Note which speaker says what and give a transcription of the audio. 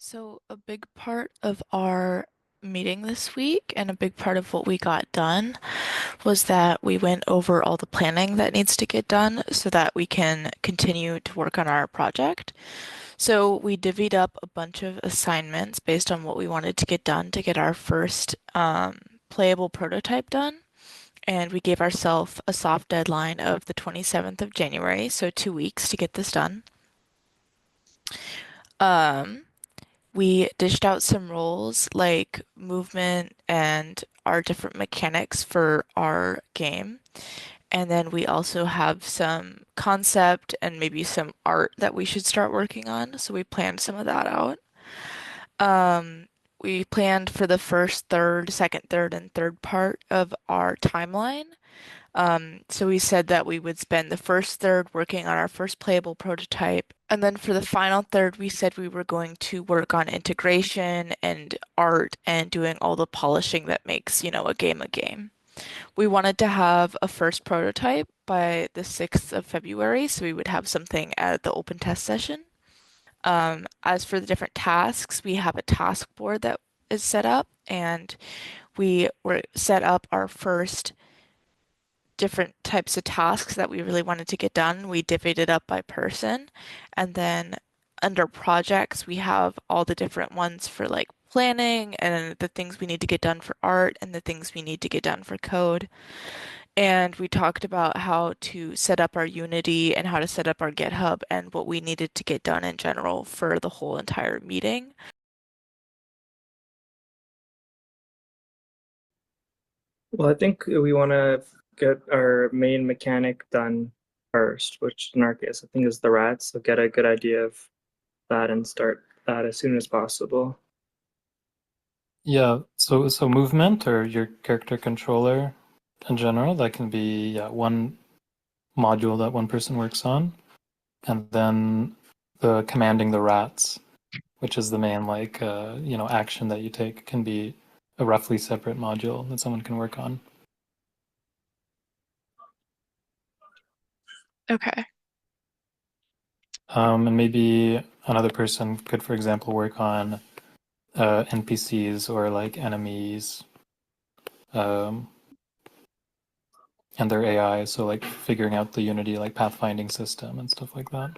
Speaker 1: So, a big part of our meeting this week and a big part of what we got done was that we went over all the planning that needs to get done so that we can continue to work on our project. So, we divvied up a bunch of assignments based on what we wanted to get done to get our first playable prototype done. And we gave ourselves a soft deadline of the 27th of January, so 2 weeks to get this done. Um, We dished out some roles like movement and our different mechanics for our game. And then we also have some concept and maybe some art that we should start working on. So we planned some of that out. Um, we planned for the first, third, second, third, and third part of our timeline. So we said that we would spend the first third working on our first playable prototype. And then for the final third, we said we were going to work on integration and art and doing all the polishing that makes, a game a game. We wanted to have a first prototype by the 6th of February, so we would have something at the open test session. As for the different tasks, we have a task board that is set up, and we were set up our first different types of tasks that we really wanted to get done. We divvied it up by person. And then under projects, we have all the different ones for like planning and the things we need to get done for art and the things we need to get done for code. And we talked about how to set up our Unity and how to set up our GitHub and what we needed to get done in general for the whole entire meeting.
Speaker 2: Well, I think we want to get our main mechanic done first, which in our case I think is the rats. So get a good idea of that and start that as soon as possible.
Speaker 3: Yeah, so movement or your character controller in general, that can be one module that one person works on. And then the commanding the rats, which is the main action that you take, can be a roughly separate module that someone can work on.
Speaker 1: Okay.
Speaker 3: And maybe another person could, for example, work on NPCs or like enemies, um, and their AI, so like figuring out the Unity like pathfinding system and stuff like that.